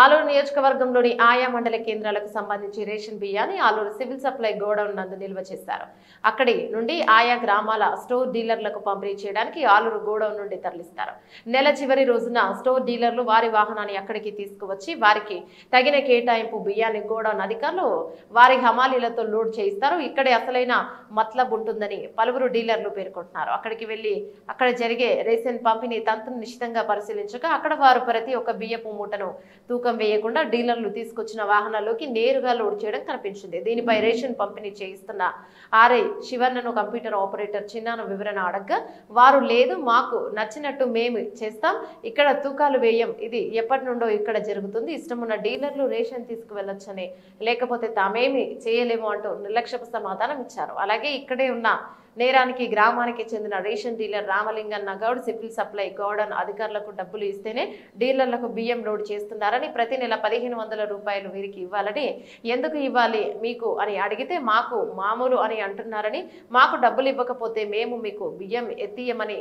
ఆలూరు నియోజకవర్గంలోని ఆయా మండల కేంద్రాలకు సంబంధించి రేషన్ బియ్యాన్ని ఆలూరు సివిల్ సప్లై గోడౌన్ నందు నిల్వ చేశారు. అక్కడి నుండి ఆయా గ్రామాల స్టోర్ డీలర్లకు పంపిణీ చేయడానికి ఆలూరు గోడౌన్ నుండి తరలిస్తారు. నెల చివరి రోజున స్టోర్ డీలర్లు వారి వాహనాన్ని అక్కడికి తీసుకువచ్చి వారికి తగిన కేటాయింపు బియ్యాన్ని గోడౌన్ అధికారులు వారి హమాలీలతో లోడ్ చేయిస్తారు. ఇక్కడే అసలైన మతలబ్ ఉంటుందని పలువురు డీలర్లు పేర్కొంటున్నారు. అక్కడికి వెళ్లి అక్కడ జరిగే రేషన్ పంపిణీ తంతును నిశ్చితంగా పరిశీలించగా అక్కడ వారు ప్రతి ఒక్క బియ్యపు మూటను తూకం వేయకుండా డీలర్లు తీసుకొచ్చిన వాహనాల్లోకి నేరుగా లోడ్ చేయడం కనిపించింది. దీనిపై రేషన్ పంపిణీ చేయిస్తున్న ఆర్ఐ శివన్నను కంప్యూటర్ ఆపరేటర్ చిన్నాను వివరణ అడగ్గా వారు లేదు, మాకు నచ్చినట్టు మేము చేస్తాం, ఇక్కడ తూకాలు వేయం, ఇది ఎప్పటి నుండో ఇక్కడ జరుగుతుంది, ఇష్టమున్న డీలర్లు రేషన్ తీసుకువెళ్లొచ్చని, లేకపోతే తామేమి చేయలేము అంటూ నిర్లక్ష్యపు సమాధానం ఇచ్చారు. అలాగే ఇక్కడే ఉన్న నేరానికి గ్రామానికి చెందిన ration dealer Ramalinganna Goud civil supply godown అధికారులకు డబ్బులు ఇస్తేనే డీలర్లకు బియ్యం లోడ్ చేస్తున్నారని, ప్రతి నెల 1500 రూపాయలు వీరికి ఇవ్వాలని, ఎందుకు ఇవ్వాలి మీకు అని అడిగితే మాకు మామూలు అని అంటున్నారని, మాకు డబ్బులు ఇవ్వకపోతే మేము మీకు బియ్యం ఎత్తియమని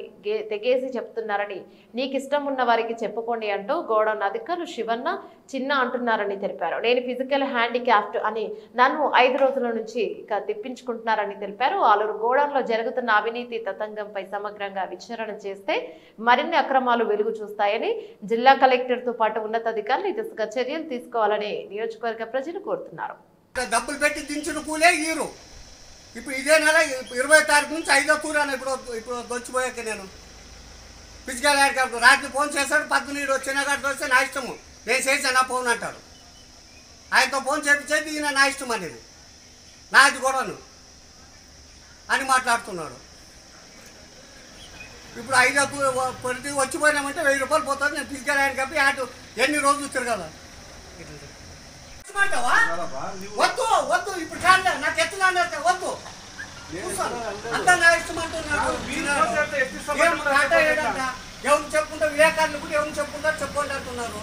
తెగేసి చెప్తున్నారని, నీకు ఇష్టం ఉన్న వారికి చెప్పుకోండి అంటూ గోడౌన్ అధికారులు శివన్న చిన్న అంటున్నారని తెలిపారు. నేను ఫిజికల్ హ్యాండిక్యాప్ట్ అని నన్ను 5 రోజుల నుంచి ఇక తిప్పించుకుంటున్నారని తెలిపారు. ఆలూరు గోడౌన్లో జరుగుతున్న అవినీతి తతంగంపై సమగ్రంగా విచారణ చేస్తే మరిన్ని అక్రమాలు వెలుగు చూస్తాయని జిల్లా కలెక్టర్ తో పాటు ఉన్నతాధికారులు ఈ దిశగా చర్యలు తీసుకోవాలని నియోజకవర్గ ప్రజలు కోరుతున్నారు. డబ్బులు పెట్టి దించిన కూలే ఈరు. ఇప్పుడు ఇదే నెల 20 తారీఖు నుంచి 5వ కూరాను ఇప్పుడు వచ్చిపోయాక నేను ఫిజికల్ హ్యాండిక్యాప్ట్ రాత్రి ఫోన్ చేశాడు, 12 వచ్చిన కాడికి వస్తే నా ఇష్టము, నేను చేశాను నా ఫోన్ అంటారు. ఆయనతో ఫోన్ చేపించేది ఈయన నా ఇష్టం అనేది, నాది కూడాను అని మాట్లాడుతున్నాడు. ఇప్పుడు 5వ ప్రతి వచ్చిపోయినామంటే 1000 రూపాయలు పోతుంది. నేను ఫిజికల్ హ్యాండిక్యాప్ట్ అటు ఎన్ని రోజులు తిరగల వద్దు వద్దు ఇప్పుడు కాదు నాకు ఎత్తుగా వద్దు అంతా నా ఇష్టం అంటున్నాడు. ఎవరు చెప్పుకుంటా విలేకరులు కూడా ఎవరు చెప్పుకుంటారు చెప్పుకోండి అంటున్నారు.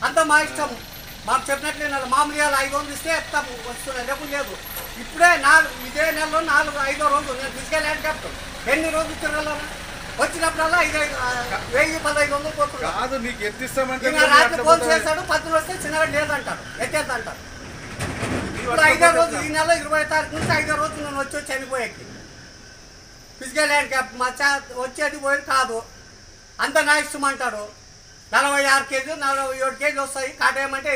అంతా మా ఇష్టం, మాకు చెప్పినట్లే మామూలుగా 500 ఇస్తే ఎత్తాము వస్తున్నాయి, లేకపోతే లేదు. ఇప్పుడే ఇదే నెలలో 4-5వ రోజు నేను ఫిజికల్ హ్యాండిక్యాప్ట్ ఎన్ని రోజులు తిరగలను, వచ్చినప్పుడల్లా 1000-1500 పోతున్నాడు. రాత్రి ఫోన్ చేశాడు, 10 వస్తే చిన్నగా లేదంటారు, ఎత్తేద్దంటారు. ఇప్పుడు 5వ రోజు ఈ నెల 20 తారీఖు నుంచి 5వ రోజు నేను వచ్చి చనిపోయాకి ఫిజికల్ హ్యాండిక్యాప్ట్ మా వచ్చేది పోయేది కాదు, అంత నా ఇష్టం అంటాడు. 46 కేజీలు 47 కేజీలు వస్తాయి. కాటేయమంటే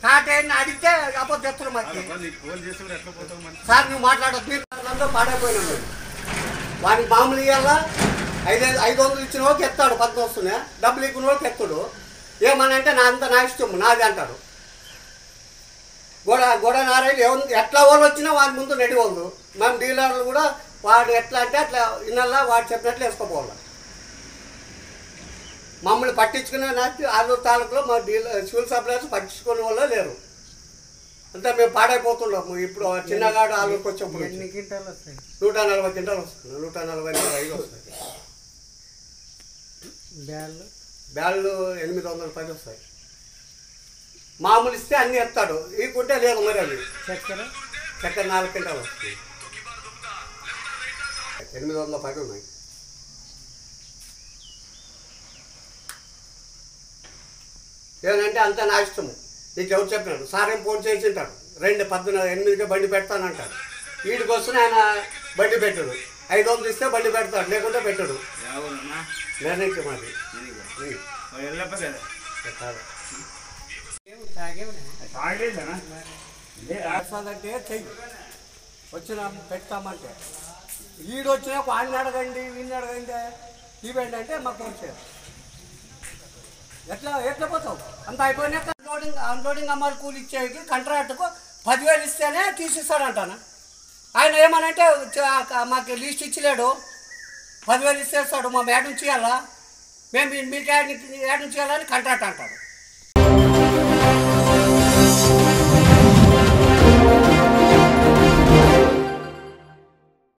కాటేయని అడిగితే అప్పుడు చెప్తున్నారు మాకు. సార్ నువ్వు మాట్లాడద్దు, మీరు పాడైపోయినాడు. వానికి మామూలు ఇవ్వాలా 500 ఇచ్చిన వాళ్ళకి ఎత్తాడు, 10 వస్తున్నాయి, డబ్బులు ఇచ్చిన వాళ్ళకి ఎత్తాడు. ఏమనంటే నా ఇష్టం నాది అంటాడు. గోడ నారాయణ ఎట్లా వాళ్ళు వచ్చినా వాడి ముందు నెడి వాళ్ళు. మేము డీలర్లు కూడా వాడు ఎట్లా అంటే అట్లా ఇన్నల్లా వాడు చెప్పినట్లు వేసుకోపోవాలి. మమ్మల్ని పట్టించుకునే నాకు ఆలూరు తాలూకులో మా సివిల్ సప్లైస్ పట్టించుకునే వాళ్ళు లేరు. అంతా మేము పాడైపోతున్నాము. ఇప్పుడు చిన్నగాడు ఆలూరుకి వచ్చేప్పుడు 140 క్వింటాలు వస్తుంది, 145 వస్తాయి. బ్యాళ్ళు 810 వస్తాయి. మామూలు ఇస్తే అన్నీ ఎత్తాడు, ఈకుంటే లేదు. మరి అవి చక్కెర 4 క్వింటాలు వస్తుంది, 810 ఉన్నాయి. ఏమంటే అంతా నా ఇష్టము, నీకు ఎవరు చెప్పినాడు. సార్ ఏం ఫోన్ చేసి ఉంటాడు, 8:8కే బండి పెడతానంటాడు. వీడికి వస్తున్నా ఆయన బండి పెట్టడు, 500 ఇస్తే బండి పెడతాడు, లేకుంటే పెట్టడు. నేనైతే మాది అంటే చెయ్యి వచ్చినా పెడతామంటే వీడు వచ్చినా వాడిని అడగండి వీడిని అడగండి ఇవ్వండి అంటే మాకు ఫోన్ చేయాలి. ఎట్లా పోతావు అంత అయిపోయినాక అన్లోడింగ్ అమ్మాలి కూలి ఇచ్చేకి కాంట్రాక్ట్కు 10,000 ఇస్తేనే తీసిస్తాడంటాను. ఆయన ఏమనంటే మాకు లిస్ట్ ఇచ్చలేడు, 10,000 ఇచ్చేస్తాడు, మా యాడ్ నుంచి ఇవ్వాలా, మేము మీకు యాడ్ నుంచి ఇవ్వాలని కాంట్రాక్ట్ అంటాడు.